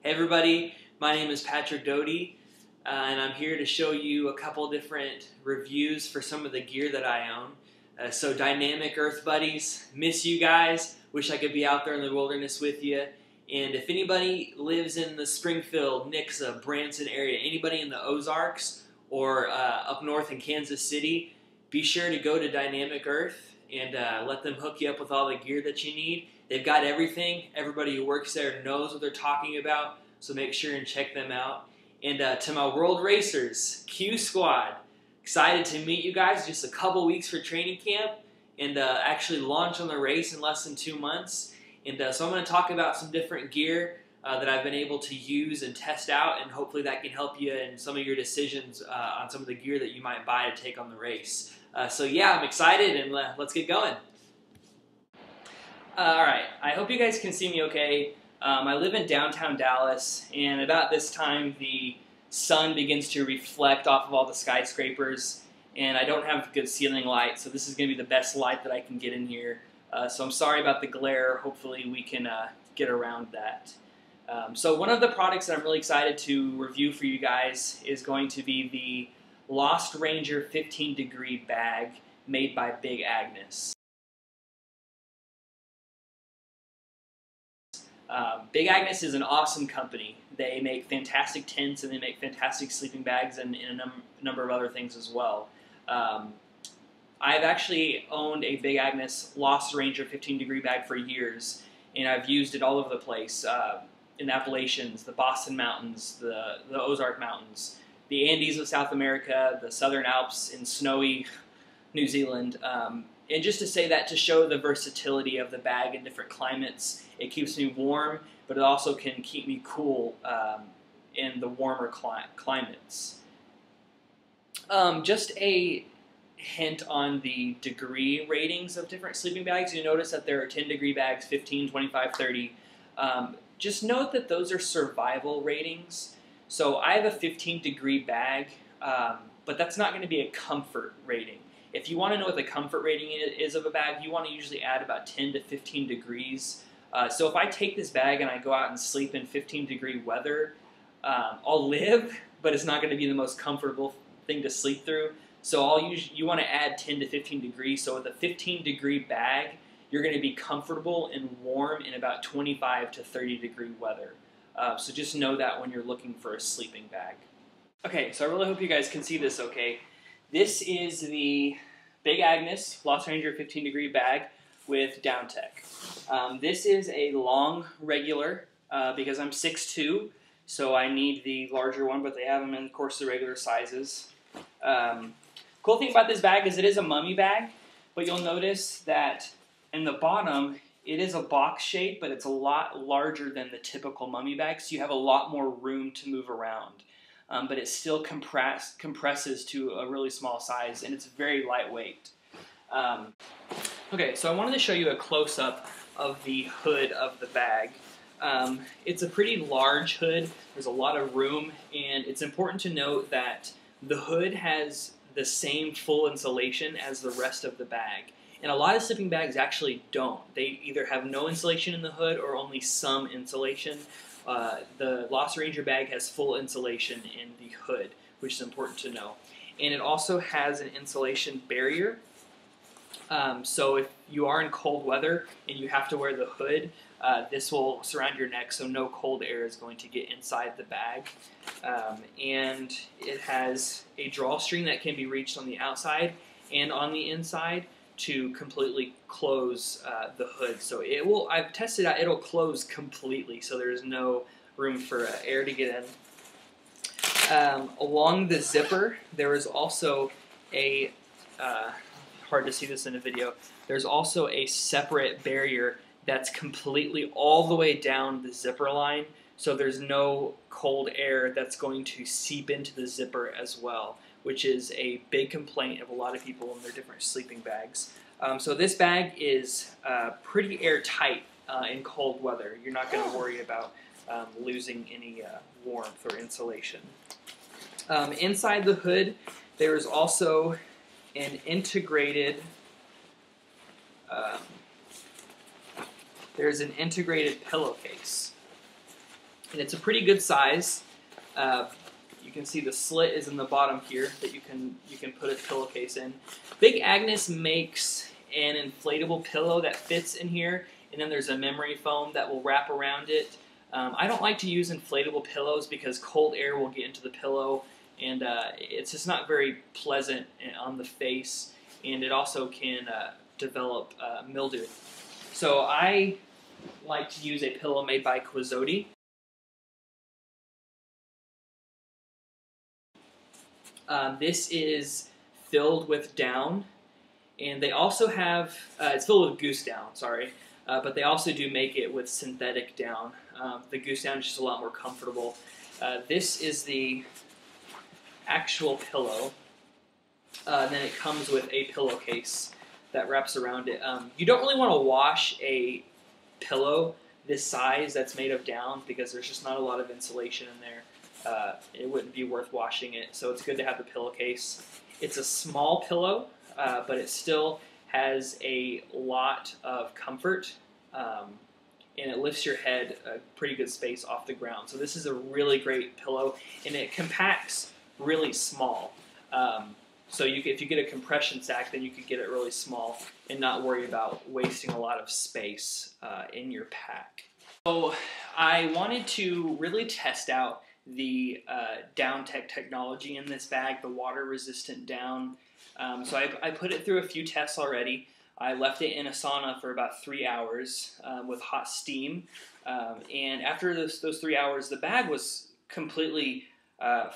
Hey everybody, my name is Patrick Doty, and I'm here to show you a couple different reviews for some of the gear that I own. So Dynamic Earth buddies, miss you guys, wish I could be out there in the wilderness with you. And if anybody lives in the Springfield, Nixa, Branson area, anybody in the Ozarks or up north in Kansas City, be sure to go to Dynamic Earth and let them hook you up with all the gear that you need. They've got everything. Everybody who works there knows what they're talking about, so make sure and check them out. And to my world racers, Q Squad, excited to meet you guys. Just a couple weeks for training camp and actually launch on the race in less than 2 months. And so I'm going to talk about some different gear that I've been able to use and test out, and hopefully that can help you in some of your decisions on some of the gear that you might buy to take on the race. So yeah, I'm excited, and let's get going. Alright, I hope you guys can see me okay. I live in downtown Dallas, and about this time the sun begins to reflect off of all the skyscrapers, and I don't have good ceiling light, so this is going to be the best light that I can get in here. So I'm sorry about the glare. Hopefully we can get around that. So one of the products that I'm really excited to review for you guys is going to be the Lost Ranger 15 degree bag made by Big Agnes. Big Agnes is an awesome company. They make fantastic tents and they make fantastic sleeping bags and a number of other things as well. I've actually owned a Big Agnes Lost Ranger 15 degree bag for years, and I've used it all over the place. In the Appalachians, the Boston Mountains, the Ozark Mountains, the Andes of South America, the Southern Alps in snowy New Zealand. And just to say that, to show the versatility of the bag in different climates, it keeps me warm, but it also can keep me cool in the warmer climates. Just a hint on the degree ratings of different sleeping bags. You notice that there are 10 degree bags, 15, 25, 30. Just note that those are survival ratings. So I have a 15 degree bag, but that's not going to be a comfort rating. If you want to know what the comfort rating is of a bag, you want to usually add about 10 to 15 degrees. So if I take this bag and I go out and sleep in 15 degree weather, I'll live, but it's not going to be the most comfortable thing to sleep through. So you want to add 10 to 15 degrees. So with a 15 degree bag, you're going to be comfortable and warm in about 25 to 30 degree weather. So just know that when you're looking for a sleeping bag. Okay, so I really hope you guys can see this okay. This is the Big Agnes Lost Ranger 15 degree bag with DownTech. This is a long regular because I'm 6'2", so I need the larger one, but they have them in, of course, the regular sizes. Cool thing about this bag is it is a mummy bag, but you'll notice that in the bottom it is a box shape, but it's a lot larger than the typical mummy bag, so you have a lot more room to move around. But it still compresses to a really small size, and it's very lightweight. Okay, so I wanted to show you a close-up of the hood of the bag. It's a pretty large hood. There's a lot of room, and it's important to note that the hood has the same full insulation as the rest of the bag. And a lot of sleeping bags actually don't. They either have no insulation in the hood or only some insulation. The Lost Ranger bag has full insulation in the hood, which is important to know. And it also has an insulation barrier. So if you are in cold weather and you have to wear the hood, this will surround your neck so no cold air is going to get inside the bag. And it has a drawstring that can be reached on the outside and on the inside to completely close the hood. So it will, I've tested out, it'll close completely, so there's no room for air to get in. Along the zipper, there is also a, hard to see this in a video, there's also a separate barrier that's completely all the way down the zipper line, so there's no cold air that's going to seep into the zipper as well, which is a big complaint of a lot of people in their different sleeping bags. So this bag is pretty airtight in cold weather. You're not going to worry about losing any warmth or insulation. Inside the hood, there is also an integrated there's an integrated pillowcase. and it's a pretty good size. You can see the slit is in the bottom here that you can put a pillowcase in. Big Agnes makes an inflatable pillow that fits in here, and then there's a memory foam that will wrap around it. I don't like to use inflatable pillows because cold air will get into the pillow, and it's just not very pleasant on the face, and it also can develop mildew. So I like to use a pillow made by Quixote. This is filled with down, and they also have, it's filled with goose down, sorry, but they also do make it with synthetic down. The goose down is just a lot more comfortable. This is the actual pillow. Then it comes with a pillowcase that wraps around it. You don't really want to wash a pillow this size that's made of down because there's just not a lot of insulation in there. It wouldn't be worth washing it, so it's good to have the pillowcase. It's a small pillow, but it still has a lot of comfort, and it lifts your head a pretty good space off the ground. So this is a really great pillow, and it compacts really small. So if you get a compression sack, then you could get it really small and not worry about wasting a lot of space in your pack. So I wanted to really test out the DownTech technology in this bag, the water-resistant down. So I put it through a few tests already. I left it in a sauna for about 3 hours with hot steam. And after those 3 hours, the bag was completely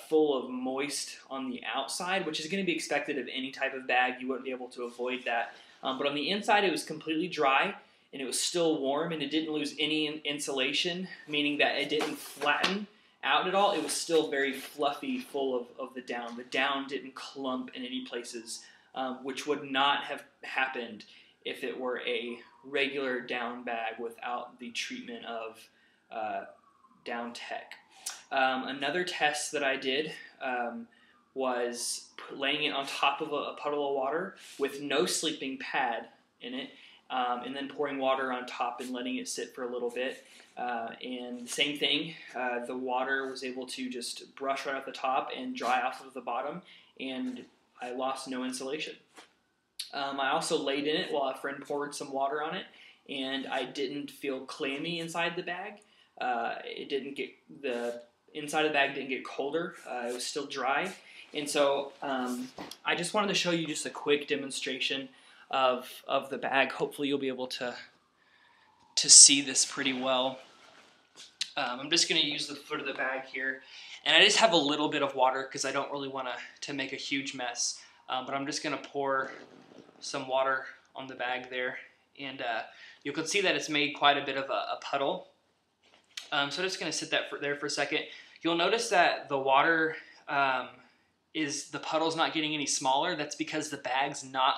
full of moist on the outside, which is going to be expected of any type of bag. You wouldn't be able to avoid that. But on the inside, it was completely dry, and it was still warm, and it didn't lose any insulation, meaning that it didn't flatten out at all. It was still very fluffy, full of the down. The down didn't clump in any places, which would not have happened if it were a regular down bag without the treatment of DownTech. Another test that I did was laying it on top of a puddle of water with no sleeping pad in it, and then pouring water on top and letting it sit for a little bit. And same thing, the water was able to just brush right off the top and dry off of the bottom, and I lost no insulation. I also laid in it while a friend poured some water on it, and I didn't feel clammy inside the bag. The inside of the bag didn't get colder. It was still dry. And so I just wanted to show you just a quick demonstration of the bag. Hopefully you'll be able to see this pretty well. I'm just going to use the foot of the bag here. And I just have a little bit of water because I don't really want to make a huge mess. But I'm just going to pour some water on the bag there. And you can see that it's made quite a bit of a puddle. So I'm just going to sit there for a second. You'll notice that the water the puddle's not getting any smaller. That's because the bag's not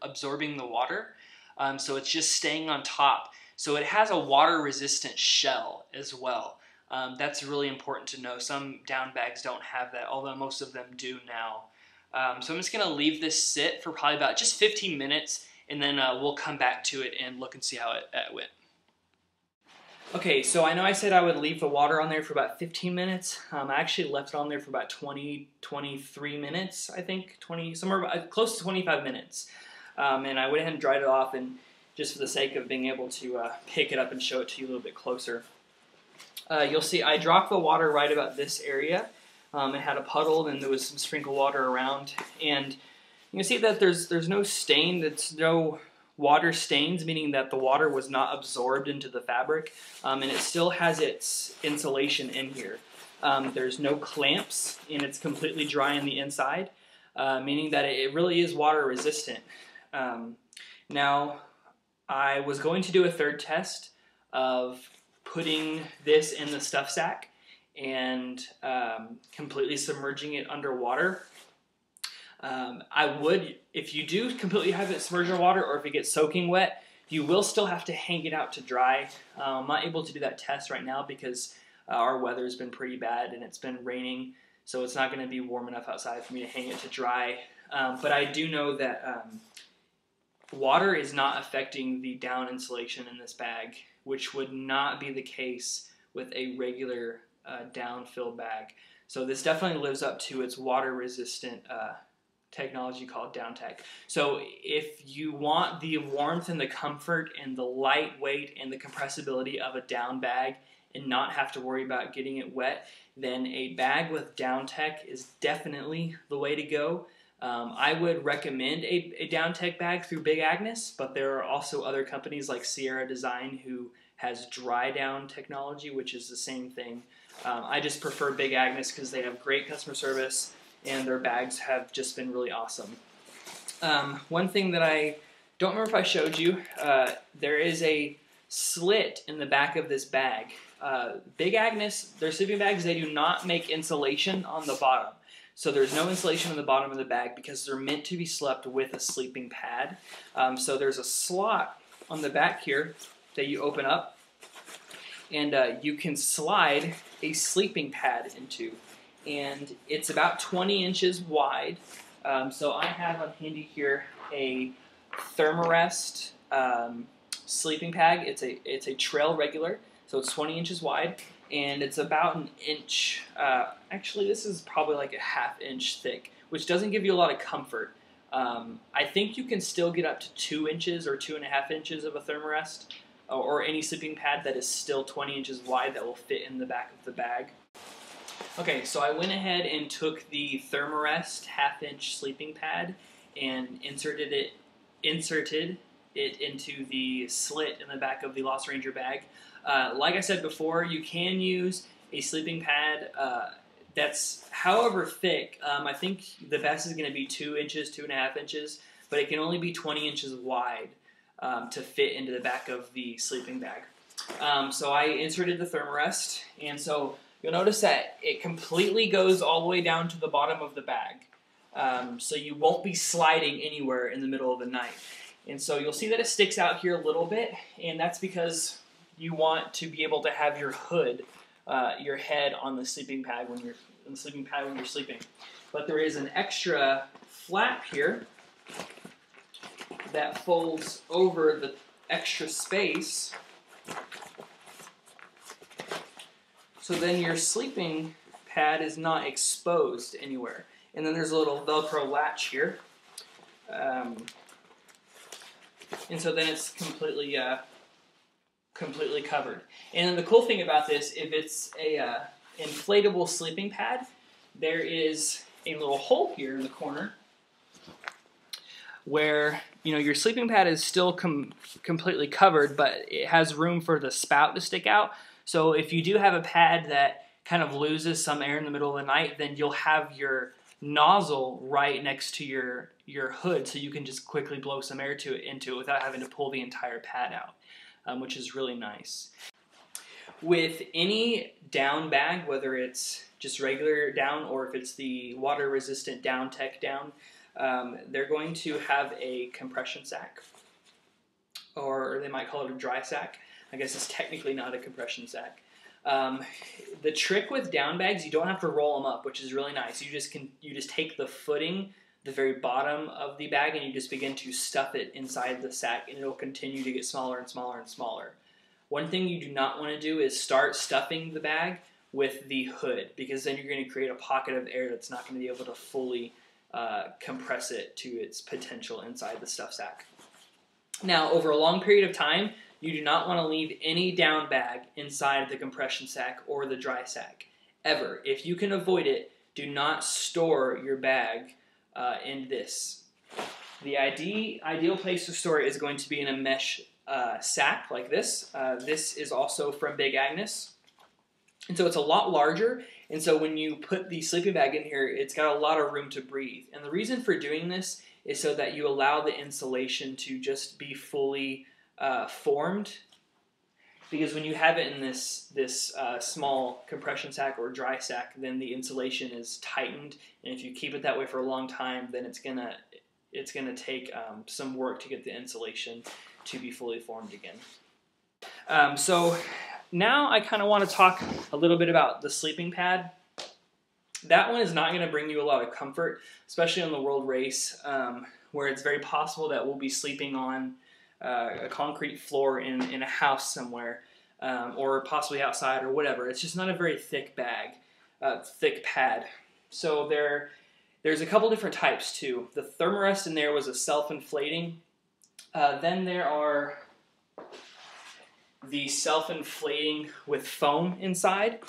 absorbing the water. So it's just staying on top. So it has a water-resistant shell as well. That's really important to know. Some down bags don't have that, although most of them do now. So I'm just going to leave this sit for probably about just 15 minutes, and then we'll come back to it and look and see how it went. Okay, so I know I said I would leave the water on there for about 15 minutes. I actually left it on there for about 23 minutes, I think, somewhere close to 25 minutes. And I went ahead and dried it off, and just for the sake of being able to pick it up and show it to you a little bit closer. You'll see I dropped the water right about this area. It had a puddle, and there was some sprinkled water around. And you can see that there's no stain, there's no water stains, meaning that the water was not absorbed into the fabric, and it still has its insulation in here. There's no clamps, and it's completely dry on the inside, meaning that it really is water resistant. Now, I was going to do a third test of putting this in the stuff sack and completely submerging it underwater. I would, if you do completely have it submerged in water, or if it gets soaking wet, you will still have to hang it out to dry. I'm not able to do that test right now because our weather's been pretty bad and it's been raining, so it's not going to be warm enough outside for me to hang it to dry. But I do know that water is not affecting the down insulation in this bag, which would not be the case with a regular down-filled bag. So this definitely lives up to its water-resistant technology called DownTech. So if you want the warmth and the comfort and the lightweight and the compressibility of a down bag and not have to worry about getting it wet, then a bag with DownTech is definitely the way to go. I would recommend a DownTech bag through Big Agnes, but there are also other companies like Sierra Design who has dry down technology, which is the same thing. I just prefer Big Agnes because they have great customer service and their bags have just been really awesome. One thing that I don't remember if I showed you, there is a slit in the back of this bag. Big Agnes, their sleeping bags, they do not make insulation on the bottom. So there's no insulation on the bottom of the bag because they're meant to be slept with a sleeping pad. So there's a slot on the back here that you open up, and you can slide a sleeping pad into. And it's about 20 inches wide. So I have on handy here a Thermarest sleeping pad. It's a trail regular, so it's 20 inches wide, and it's about an inch. Actually, this is probably like a ½ inch thick, which doesn't give you a lot of comfort. I think you can still get up to 2 inches or 2.5 inches of a Thermarest, or any sleeping pad that is still 20 inches wide that will fit in the back of the bag. Okay, so I went ahead and took the Thermarest ½ inch sleeping pad and inserted it into the slit in the back of the Lost Ranger bag. Like I said before, you can use a sleeping pad that's however thick. I think the best is going to be 2 inches, 2.5 inches, but it can only be 20 inches wide to fit into the back of the sleeping bag. So I inserted the Thermarest, and so you'll notice that it completely goes all the way down to the bottom of the bag. So you won't be sliding anywhere in the middle of the night. And so you'll see that it sticks out here a little bit, and that's because you want to be able to have your hood, your head on the sleeping pad when you're sleeping. But there is an extra flap here that folds over the extra space. So then your sleeping pad is not exposed anywhere. And then there's a little Velcro latch here. And so then it's completely covered. And then the cool thing about this, if it's a inflatable sleeping pad, there is a little hole here in the corner where your sleeping pad is still completely covered, but it has room for the spout to stick out. So if you do have a pad that kind of loses some air in the middle of the night, then you'll have your nozzle right next to your hood, so you can just quickly blow some air into it without having to pull the entire pad out, which is really nice. With any down bag, whether it's just regular down or if it's the water-resistant DownTech down, they're going to have a compression sack, or they might call it a dry sack. I guess it's technically not a compression sack. The trick with down bags, you don't have to roll them up, which is really nice. You just take the footing, the very bottom of the bag, and you just begin to stuff it inside the sack, and it'll continue to get smaller and smaller and smaller. One thing you do not want to do is start stuffing the bag with the hood, because then you're going to create a pocket of air that's not going to be able to fully compress it to its potential inside the stuff sack. Now, over a long period of time, you do not want to leave any down bag inside the compression sack or the dry sack, ever. If you can avoid it, do not store your bag in this. The ideal place to store it is going to be in a mesh sack like this. This is also from Big Agnes. And so it's a lot larger, and so when you put the sleeping bag in here, it's got a lot of room to breathe. And the reason for doing this is so that you allow the insulation to just be fully formed, because when you have it in this small compression sack or dry sack, then the insulation is tightened, and if you keep it that way for a long time, then it's gonna take some work to get the insulation to be fully formed again. So now I kind of want to talk a little bit about the sleeping pad. That one is not going to bring you a lot of comfort, especially on the world race, where it's very possible that we'll be sleeping on a concrete floor in a house somewhere. or possibly outside or whatever. It's just not a very thick bag, thick pad. So there's a couple different types too. The Thermarest in there was a self-inflating. Then there are the self-inflating with foam inside.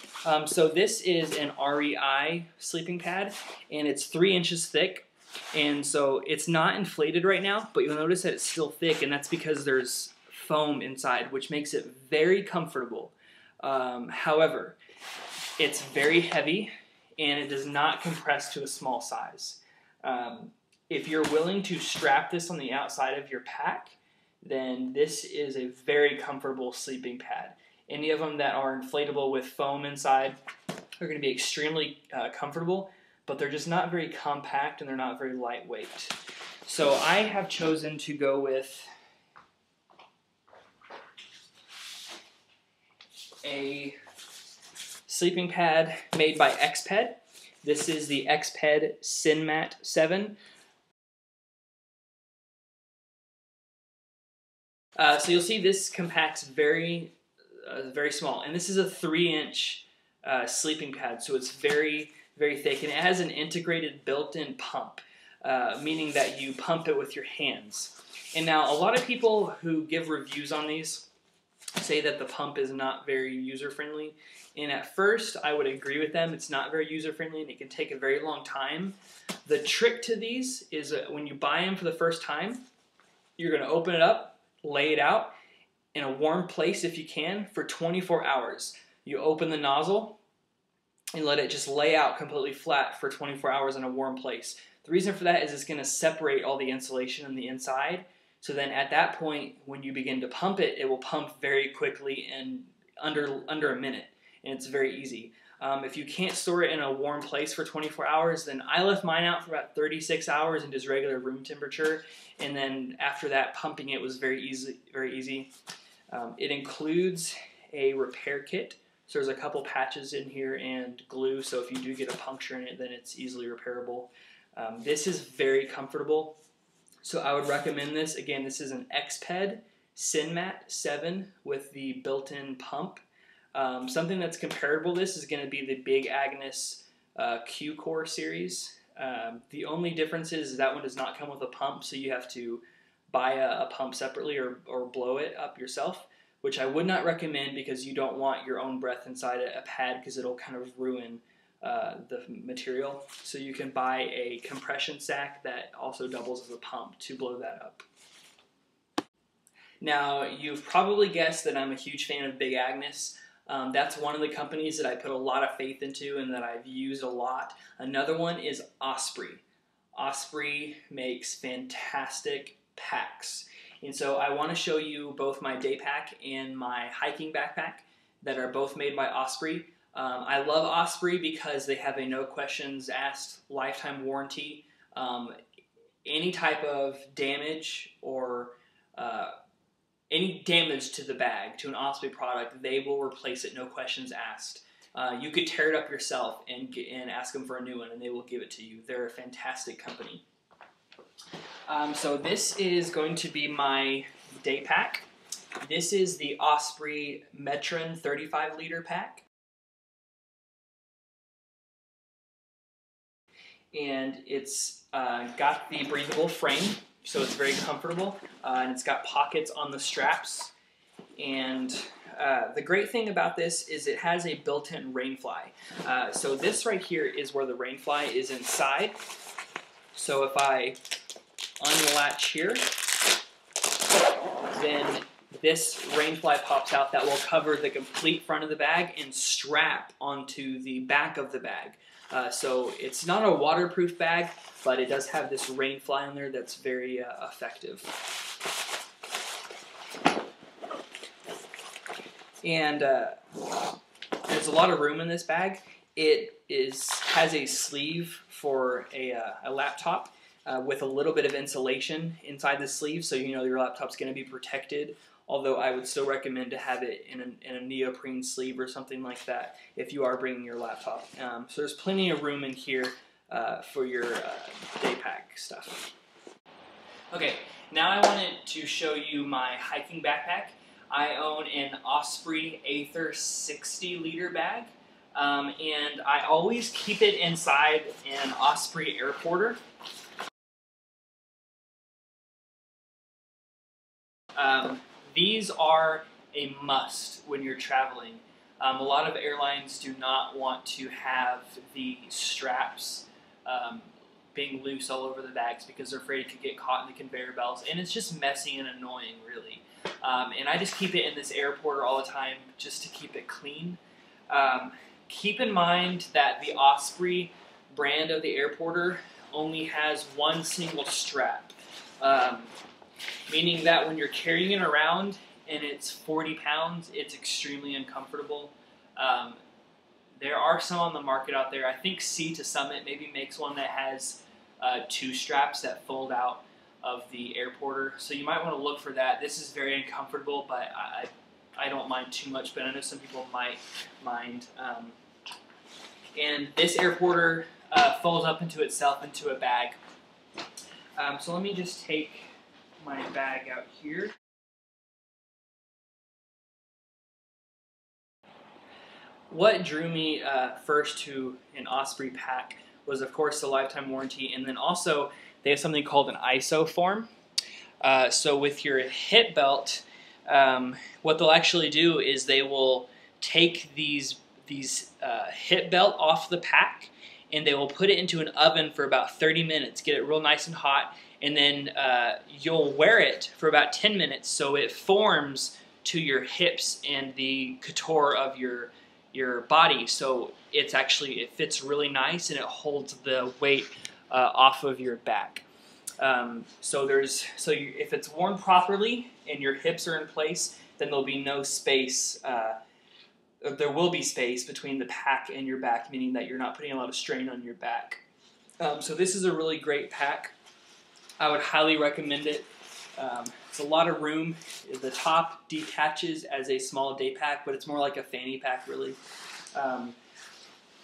So this is an REI sleeping pad, and it's 3 inches thick. And so it's not inflated right now, but you'll notice that it's still thick, and that's because there's foam inside, which makes it very comfortable. However, it's very heavy, and it does not compress to a small size. If you're willing to strap this on the outside of your pack, then this is a very comfortable sleeping pad. Any of them that are inflatable with foam inside are going to be extremely comfortable, but they're just not very compact and they're not very lightweight. So I have chosen to go with a sleeping pad made by Exped. This is the Exped SynMat 7. So you'll see this compacts very small, and this is a 3-inch sleeping pad, so it's very, very thick, and it has an integrated built-in pump, meaning that you pump it with your hands. And now a lot of people who give reviews on these say that the pump is not very user-friendly, and at first I would agree with them. It's not very user-friendly, and it can take a very long time. The trick to these is that when you buy them for the first time, you're going to open it up, lay it out in a warm place if you can for 24 hours. You open the nozzle and let it just lay out completely flat for 24 hours in a warm place. The reason for that is it's going to separate all the insulation on the inside. So then at that point, when you begin to pump it, it will pump very quickly and under a minute, and it's very easy. If you can't store it in a warm place for 24 hours, then I left mine out for about 36 hours in just regular room temperature, and then after that, pumping it was very easy. It includes a repair kit, so there's a couple patches in here and glue, so if you do get a puncture in it, then it's easily repairable. This is very comfortable, so I would recommend this. Again, this is an Exped SynMat 7 with the built-in pump. Something that's comparable to this is going to be the Big Agnes Q-Core series. The only difference is that one does not come with a pump, so you have to buy a pump separately or blow it up yourself, which I would not recommend because you don't want your own breath inside a pad because it'll kind of ruin the material. So you can buy a compression sack that also doubles as a pump to blow that up. Now, you've probably guessed that I'm a huge fan of Big Agnes. That's one of the companies that I put a lot of faith into and that I've used a lot. Another one is Osprey. Osprey makes fantastic packs. And so I want to show you both my day pack and my hiking backpack that are both made by Osprey. I love Osprey because they have a no questions asked lifetime warranty. Any type of damage or any damage to the bag, to an Osprey product, they will replace it, no questions asked. You could tear it up yourself and ask them for a new one, and they will give it to you. They're a fantastic company. So this is going to be my day pack. This is the Osprey Metron 35-liter pack. And it's got the breathable frame, so it's very comfortable, and it's got pockets on the straps. And the great thing about this is it has a built-in rainfly. So this right here is where the rainfly is inside. So if I unlatch here, then this rainfly pops out that will cover the complete front of the bag and strap onto the back of the bag. So it's not a waterproof bag, but it does have this rainfly in there that's very effective. And there's a lot of room in this bag. It has a sleeve for a laptop with a little bit of insulation inside the sleeve, so you know your laptop's going to be protected. Although I would still recommend to have it in a neoprene sleeve or something like that if you are bringing your laptop. So there's plenty of room in here for your day pack stuff. Okay, now I wanted to show you my hiking backpack. I own an Osprey Aether 60 liter bag, and I always keep it inside an Osprey air porter. These are a must when you're traveling. A lot of airlines do not want to have the straps being loose all over the bags because they're afraid it could get caught in the conveyor belts, and it's just messy and annoying, really. And I just keep it in this air porter all the time just to keep it clean. Keep in mind that the Osprey brand of the air porter only has one single strap, meaning that when you're carrying it around and it's 40 pounds, it's extremely uncomfortable. There are some on the market out there. I think Sea to Summit maybe makes one that has 2 straps that fold out of the air porter, so you might want to look for that. This is very uncomfortable, but I don't mind too much, but I know some people might mind. And this air porter folds up into itself into a bag. So let me just take my bag out here. What drew me first to an Osprey pack was, of course, the lifetime warranty, and then also they have something called an isoform. So with your hip belt, what they'll actually do is they will take these hip belt off the pack, and they will put it into an oven for about 30 minutes, get it real nice and hot, and then you'll wear it for about 10 minutes so it forms to your hips and the couture of your body, so it fits really nice and it holds the weight off of your back. If it's worn properly and your hips are in place, then there'll be no space. There will be space between the pack and your back, meaning that you're not putting a lot of strain on your back. So this is a really great pack. I would highly recommend it. It's a lot of room. The top detaches as a small day pack, but it's more like a fanny pack, really.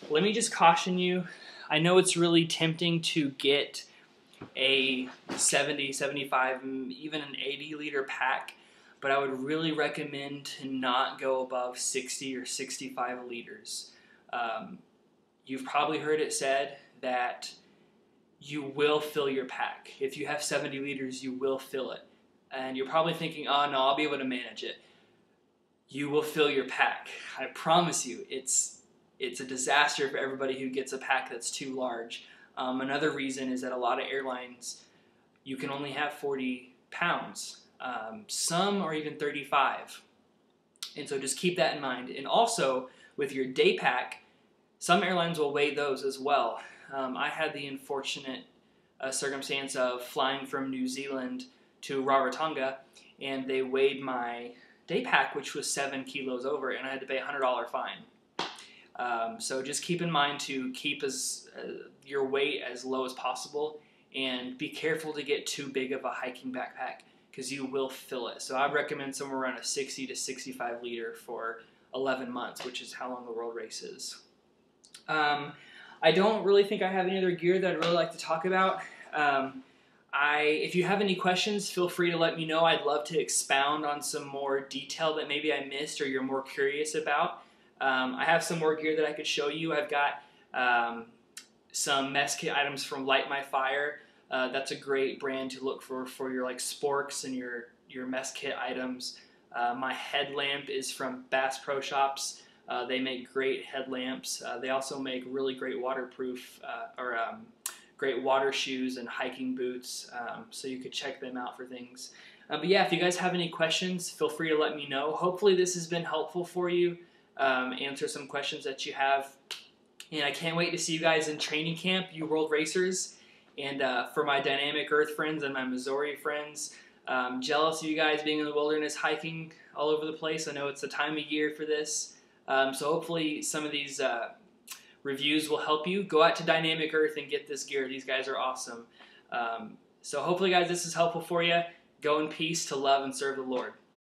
Let me just caution you. I know it's really tempting to get a 70, 75, even an 80 liter pack, but I would really recommend to not go above 60 or 65 liters. You've probably heard it said that you will fill your pack. If you have 70 liters, you will fill it. And you're probably thinking, oh no, I'll be able to manage it. You will fill your pack. I promise you, it's a disaster for everybody who gets a pack that's too large. Another reason is that a lot of airlines, you can only have 40 pounds. Some are even 35. And so just keep that in mind. And also, with your day pack, some airlines will weigh those as well. I had the unfortunate circumstance of flying from New Zealand to Rarotonga, and they weighed my day pack, which was 7 kilos over, and I had to pay a $100 fine. So just keep in mind to keep your weight as low as possible, and be careful to get too big of a hiking backpack because you will fill it. So I'd recommend somewhere around a 60 to 65 liter for 11 months, which is how long the World Race is. I don't really think I have any other gear that I'd really like to talk about. If you have any questions, feel free to let me know. I'd love to expound on some more detail that maybe I missed or you're more curious about. I have some more gear that I could show you. I've got some mess kit items from Light My Fire. That's a great brand to look for your like sporks and your mess kit items. My headlamp is from Bass Pro Shops. They make great headlamps. They also make really great waterproof great water shoes and hiking boots, so you could check them out for things. But yeah, if you guys have any questions, feel free to let me know. Hopefully this has been helpful for you, answer some questions that you have. And I can't wait to see you guys in training camp, you World Racers. And for my Dynamic Earth friends and my Missouri friends, jealous of you guys being in the wilderness hiking all over the place. I know it's the time of year for this. So hopefully some of these reviews will help you. Go out to Dynamic Earth and get this gear. These guys are awesome. So hopefully, guys, this is helpful for you. Go in peace to love and serve the Lord.